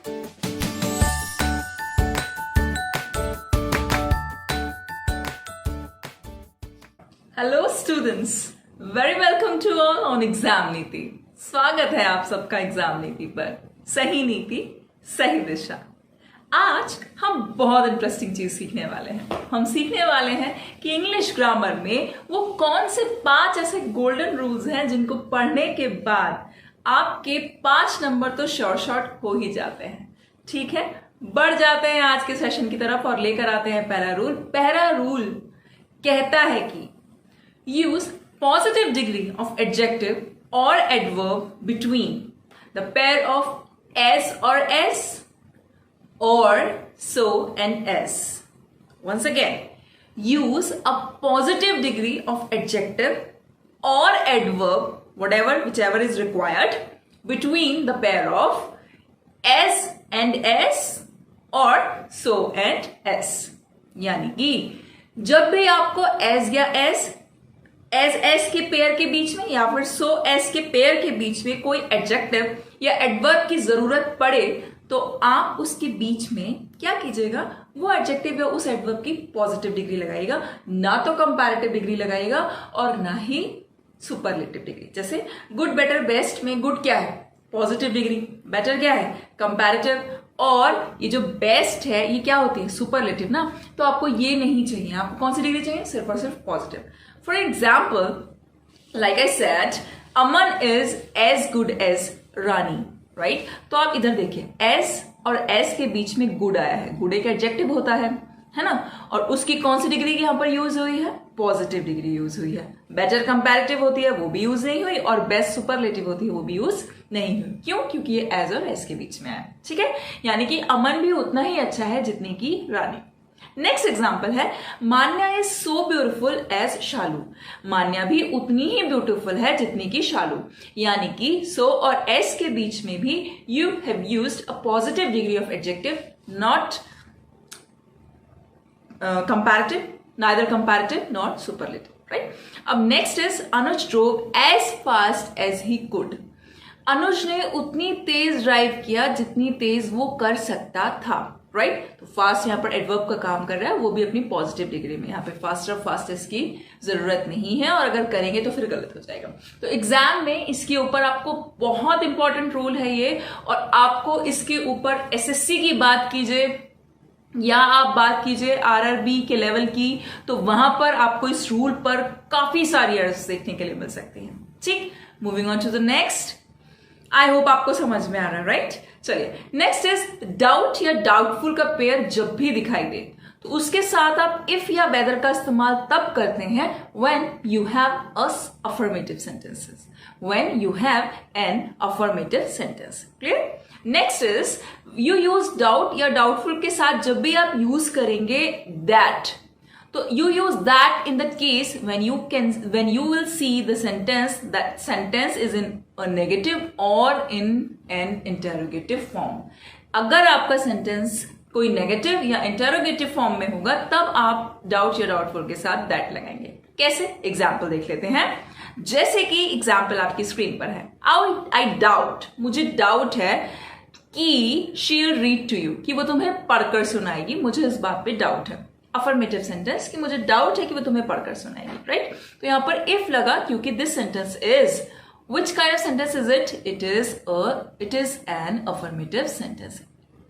Hello students, very welcome to all on exam Niti. स्वागत है आप सबका एग्जाम नीति पर। सही नीति सही दिशा। आज हम बहुत इंटरेस्टिंग चीज सीखने वाले हैं। हम सीखने वाले हैं कि इंग्लिश ग्रामर में वो कौन से 5 ऐसे गोल्डन रूल्स हैं जिनको पढ़ने के बाद आपके 5 नंबर तो शॉर्ट हो ही जाते हैं। ठीक है, बढ़ जाते हैं आज के सेशन की तरफ और लेकर आते हैं पहला रूल। पहला रूल कहता है कि use positive degree of adjective or adverb between the pair of as or s or so and s. Once again, use a positive degree of adjective or adverb, whichever is required, between the pair of as and s or so and s. यानी कि जब भी आपको as या s S के pair के बीच में या फिर सो एस के पेयर के बीच में कोई एडजेक्टिव या एडवर्ब की जरूरत पड़े तो आप उसके बीच में क्या कीजिएगा, वो एडजेक्टिव या उस एडवर्ब की पॉजिटिव डिग्री लगाइएगा, ना तो कंपैरेटिव डिग्री लगाइएगा और ना ही सुपरलेटिव डिग्री। जैसे गुड बेटर बेस्ट में गुड क्या है, पॉजिटिव डिग्री, बेटर क्या है, कंपैरेटिव, और ये जो बेस्ट है ये क्या होती है, सुपरलेटिव ना। तो आपको ये नहीं चाहिए, आपको कौन सी डिग्री चाहिए, सिर्फ और सिर्फ positive. For example, like I said, Aman is as good as Rani, right. तो आप इधर देखिए, एस और एस के बीच में गुड आया है। गुड एक एडजेक्टिव होता है ना, और उसकी कौन सी डिग्री यहां पर यूज हुई है, पॉजिटिव डिग्री यूज हुई है। बेटर कंपैरेटिव होती है वो भी यूज नहीं हुई, और बेस्ट सुपरलेटिव होती है वो भी यूज नहीं हुई। क्यों? क्योंकि ये एज और एस के बीच में आया। ठीक है, यानी कि अमन भी उतना ही अच्छा है जितनी की रानी। नेक्स्ट एग्जाम्पल है, मान्या इज सो ब्यूटिफुल एज शालू। मान्या भी उतनी ही ब्यूटीफुल है जितनी की शालू। यानी कि सो और एस के बीच में भी you have used a positive degree of adjective, not comparative, neither comparative nor superlative, right? अब next is Anuj drove as fast as he could. अनुज ने उतनी तेज ड्राइव किया जितनी तेज वो कर सकता था, राइट। तो फास्ट यहाँ पर एडवर्ब का काम कर रहा है, वो भी अपनी पॉजिटिव डिग्री में। यहाँ पे फास्टर और फास्टेस्ट की जरूरत नहीं है, और अगर करेंगे तो फिर गलत हो जाएगा। तो एग्जाम में इसके ऊपर आपको बहुत इंपॉर्टेंट रूल है ये, और आपको इसके ऊपर एसएससी की बात कीजिए या आप बात कीजिए आरआरबी के लेवल की, तो वहां पर आपको इस रूल पर काफी सारी एरर्स देखने के लिए मिल सकती हैं। ठीक, moving on to the next. I hope आपको समझ में आ रहा है, राइट। चलिए, नेक्स्ट इज डाउट या डाउटफुल का पेयर जब भी दिखाई दे तो उसके साथ आप इफ या वेदर का इस्तेमाल तब करते हैं when you have affirmative sentences, when you have an affirmative sentence. Clear. Next is you use doubt या डाउटफुल के साथ जब भी आप यूज करेंगे दैट, तो you use that in the case when you will see the sentence, that sentence is in a negative or in an interrogative form. अगर आपका सेंटेंस कोई नेगेटिव या इंटेरोगेटिव फॉर्म में होगा तब आप डाउट या डाउटफुल के साथ दैट लगाएंगे। कैसे? एग्जाम्पल देख लेते हैं। जैसे कि एग्जाम्पल आपकी स्क्रीन पर है, आई डाउट, मुझे डाउट है कि she will read to you, कि वो तुम्हें पढ़कर सुनाएगी, मुझे इस बात पे डाउट है। अफर्मेटिव सेंटेंस कि मुझे डाउट है कि वो तुम्हें पढ़कर सुनाएगी, राइट। तो यहां पर इफ लगा क्योंकि this sentence is, which kind of sentence is it? It is an affirmative sentence.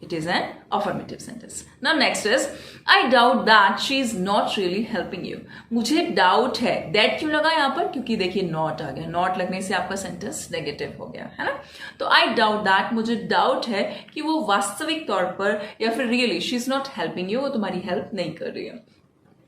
It is an affirmative sentence. Now next is, I doubt that she is not really helping you. मुझे doubt है, that क्यों लगा यहाँ पर? क्योंकि देखिए not आ गया, not लगने से आपका सेंटेंस नेगेटिव हो गया है ना। तो I doubt that, मुझे डाउट है कि वो वास्तविक तौर पर या फिर really she is not helping you, वो तुम्हारी हेल्प नहीं कर रही है।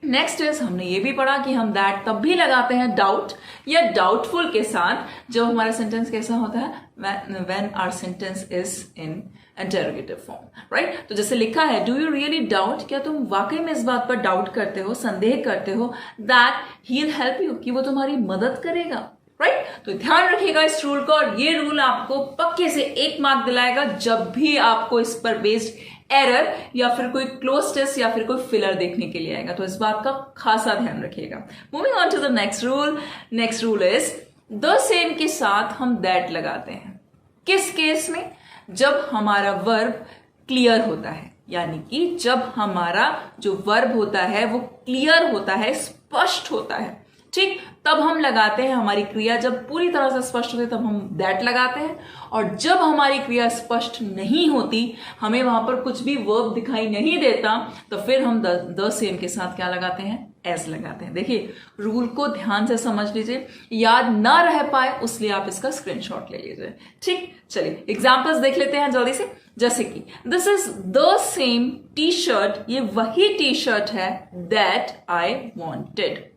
नेक्स्ट इज, हमने ये भी पढ़ा कि हम दैट तब भी लगाते हैं डाउट या डाउटफुल के साथ जब हमारा सेंटेंस कैसा होता है, when our sentence is in interrogative form, right. तो जैसे लिखा है, डू यू रियली डाउट, क्या तुम वाकई में इस बात पर डाउट करते हो, संदेह करते हो, that he will help you, कि वो तुम्हारी मदद करेगा, राइट। तो ध्यान रखिएगा इस रूल को, और ये रूल आपको पक्के से 1 मार्क दिलाएगा जब भी आपको इस पर बेस्ड एरर या फिर कोई क्लोज टेस्ट या फिर कोई फिलर देखने के लिए आएगा। तो इस बात का खासा ध्यान रखिएगा। Moving on to the next rule. Next rule is the same के साथ हम दैट लगाते हैं। किस केस में? जब हमारा वर्ब क्लियर होता है, यानी कि जब हमारा जो वर्ब होता है वो क्लियर होता है, स्पष्ट होता है, ठीक, तब हम लगाते हैं। हमारी क्रिया जब पूरी तरह से स्पष्ट होती है तब हम दैट लगाते हैं, और जब हमारी क्रिया स्पष्ट नहीं होती, हमें वहां पर कुछ भी वर्ब दिखाई नहीं देता, तो फिर हम द सेम के साथ क्या लगाते हैं, एस लगाते हैं। देखिए रूल को ध्यान से समझ लीजिए, याद ना रह पाए उसलिए आप इसका स्क्रीनशॉट ले लीजिए, ठीक। चलिए एग्जांपल्स देख लेते हैं जल्दी से। जैसे कि this is the same T shirt, ये वही टी शर्ट है दैट आई वॉन्टेड,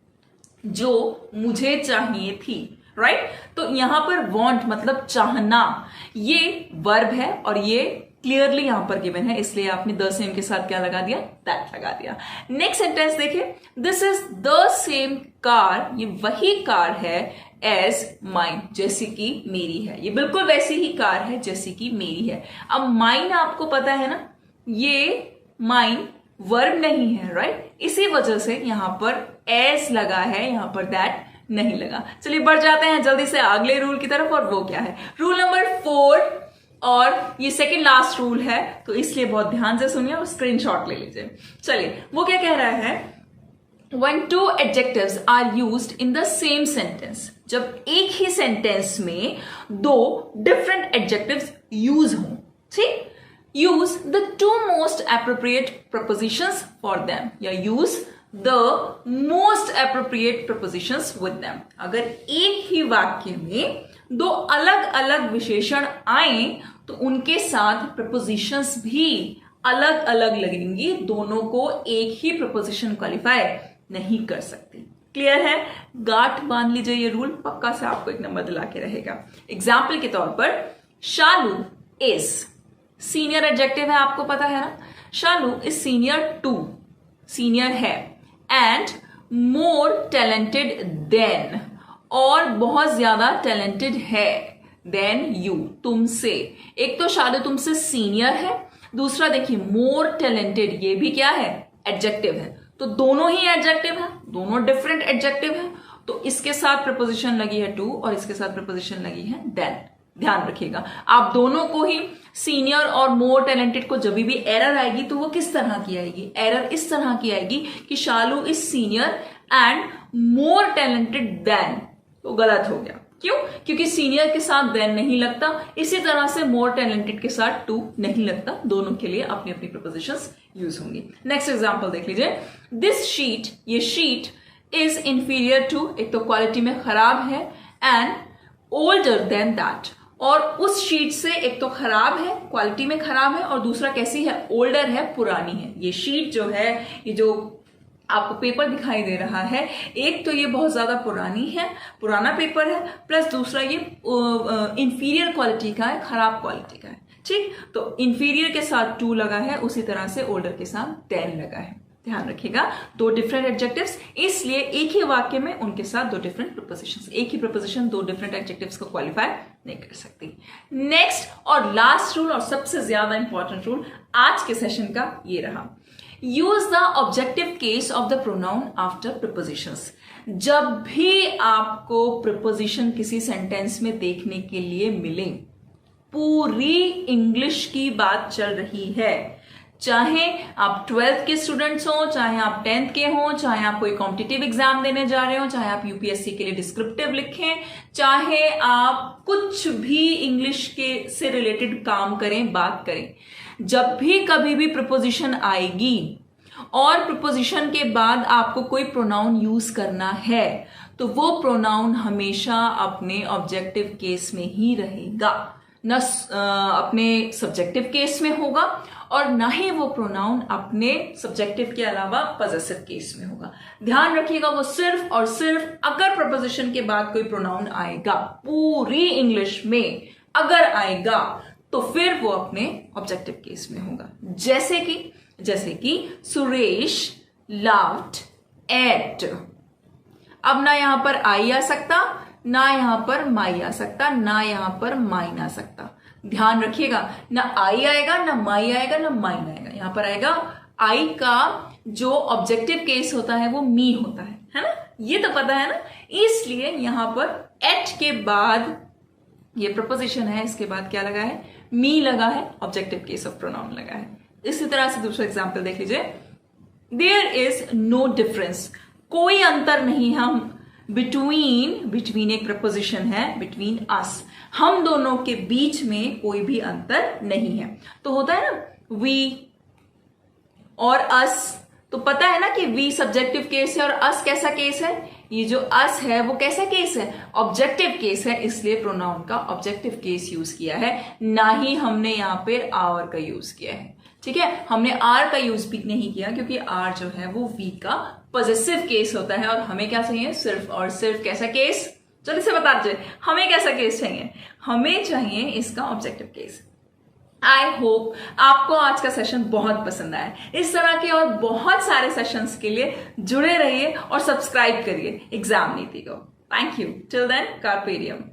जो मुझे चाहिए थी, राइट। तो यहां पर वांट मतलब चाहना, ये वर्ब है और ये क्लियरली यहां पर गिवन है, इसलिए आपने द सेम के साथ क्या लगा दिया, दैट लगा दिया। नेक्स्ट सेंटेंस देखिए, this is the same car, ये वही कार है एज माइन, जैसी कि मेरी है, ये बिल्कुल वैसी ही कार है जैसी कि मेरी है। अब माइन आपको पता है ना, ये माइन वर्ब नहीं है, राइट, इसी वजह से यहां पर एस लगा है, यहां पर दैट नहीं लगा। चलिए बढ़ जाते हैं जल्दी से अगले रूल की तरफ, और वो क्या है, रूल नंबर 4, और ये सेकंड लास्ट रूल है, तो इसलिए बहुत ध्यान से सुनिए और स्क्रीनशॉट ले लीजिए। चलिए वो क्या कह रहा है, when two adjectives are used in the same sentence, जब एक ही सेंटेंस में दो डिफरेंट एडजेक्टिव्स यूज हों, ठीक, use the two most appropriate prepositions for them, या use the most appropriate prepositions with them। अगर एक ही वाक्य में दो अलग अलग विशेषण आए तो उनके साथ prepositions भी अलग अलग लगेंगी, दोनों को एक ही preposition क्वालिफाई नहीं कर सकती। क्लियर है, गांठ बांध लीजिए, ये रूल पक्का से आपको एक नंबर दिला के रहेगा। एग्जाम्पल के तौर पर शालू इज सीनियर एडजेक्टिव है, आपको पता है ना, शालू इज सीनियर टू, सीनियर है, एंड मोर टैलेंटेड देन, और बहुत ज्यादा टैलेंटेड है, देन यू, तुमसे। एक तो शालू तुमसे सीनियर है, दूसरा देखिए मोर टैलेंटेड, ये भी क्या है, एडजेक्टिव है, तो दोनों ही एडजेक्टिव है, दोनों डिफरेंट एडजेक्टिव है, तो इसके साथ प्रपोजिशन लगी है टू और इसके साथ प्रपोजिशन लगी है देन। ध्यान रखिएगा, आप दोनों को ही सीनियर और मोर टैलेंटेड को जब भी एरर आएगी तो वो किस तरह की आएगी, एरर इस तरह की आएगी कि Shalu is senior and more talented than, तो गलत हो गया। क्यों? क्योंकि सीनियर के साथ देन नहीं लगता, इसी तरह से मोर टैलेंटेड के साथ टू नहीं लगता, दोनों के लिए अपनी अपनी प्रपोजिशंस यूज होंगी। नेक्स्ट एग्जांपल देख लीजिए, दिस शीट, ये शीट इज इंफीरियर टू, एक तो क्वालिटी में खराब है, एंड ओल्डर देन दैट, और उस शीट से एक तो खराब है, क्वालिटी में खराब है, और दूसरा कैसी है, ओल्डर है, पुरानी है। ये शीट जो है, ये जो आपको पेपर दिखाई दे रहा है, एक तो ये बहुत ज्यादा पुरानी है, पुराना पेपर है, प्लस दूसरा ये इंफीरियर क्वालिटी का है, खराब क्वालिटी का है, ठीक। तो इंफीरियर के साथ टू लगा है, उसी तरह से ओल्डर के साथ देन लगा है। ध्यान रखिएगा, दो डिफरेंट एडजेक्टिव्स, इसलिए एक ही वाक्य में उनके साथ दो डिफरेंट प्रपोजिशंस, एक ही प्रपोजिशन दो डिफरेंट एडजेक्टिव्स को क्वालिफाई नहीं कर सकती। नेक्स्ट और लास्ट रूल और सबसे ज्यादा इंपॉर्टेंट रूल आज के सेशन का ये रहा, use the objective case of the pronoun after propositions. जब भी आपको प्रपोजिशन किसी सेंटेंस में देखने के लिए मिले, पूरी इंग्लिश की बात चल रही है, चाहे आप 12th के स्टूडेंट्स हो, चाहे आप 10th के हो, चाहे आप कोई कॉम्पिटिटिव एग्जाम देने जा रहे हो, चाहे आप यूपीएससी के लिए डिस्क्रिप्टिव लिखें, चाहे आप कुछ भी इंग्लिश के से रिलेटेड काम करें, बात करें, जब भी कभी भी प्रपोजिशन आएगी और प्रपोजिशन के बाद आपको कोई प्रोनाउन यूज करना है, तो वो प्रोनाउन हमेशा अपने ऑब्जेक्टिव केस में ही रहेगा, न अपने सब्जेक्टिव केस में होगा, और ना ही वो प्रोनाउन अपने सब्जेक्टिव के अलावा पॉजेसिव केस में होगा। ध्यान रखिएगा, वो सिर्फ और सिर्फ अगर प्रपोजिशन के बाद कोई प्रोनाउन आएगा, पूरी इंग्लिश में अगर आएगा, तो फिर वो अपने ऑब्जेक्टिव केस में होगा। जैसे कि सुरेश लाफ्ड एट। अब ना यहां पर आई आ सकता, ना यहां पर माई आ सकता, ना यहां पर माइन आ सकता। ध्यान रखिएगा, ना आई आएगा, ना माई आएगा, ना माइन आएगा, यहां पर आएगा आई का जो ऑब्जेक्टिव केस होता है वो मी होता है ना, ये तो पता है ना। इसलिए यहां पर एट के बाद ये प्रपोजिशन है, इसके बाद क्या लगा है, मी लगा है, ऑब्जेक्टिव केस ऑफ प्रोनाउन लगा है। इसी तरह से दूसरा एग्जाम्पल देख लीजिए, देयर इज नो डिफरेंस, कोई अंतर नहीं हम बिटवीन एक प्रपोजिशन है, बिटवीन अस, हम दोनों के बीच में कोई भी अंतर नहीं है। तो होता है ना वी और अस, तो पता है ना कि वी सब्जेक्टिव केस है और अस कैसा केस है, ये जो अस है वो कैसा केस है, ऑब्जेक्टिव केस है, इसलिए प्रोनाउन का ऑब्जेक्टिव केस यूज किया है, ना ही हमने यहां पर आवर का यूज किया है। ठीक है, हमने आर का यूज भी नहीं किया क्योंकि आर जो है वो वी का पॉजेसिव केस होता है और हमें क्या चाहिए, सिर्फ और सिर्फ कैसा केस, चलो इसे बता दीजिए हमें कैसा केस चाहिए, हमें चाहिए इसका ऑब्जेक्टिव केस। आई होप आपको आज का सेशन बहुत पसंद आया। इस तरह के और बहुत सारे सेशंस के लिए जुड़े रहिए और सब्सक्राइब करिए एग्जाम नीति को। Thank you, till then कार्पेडियम।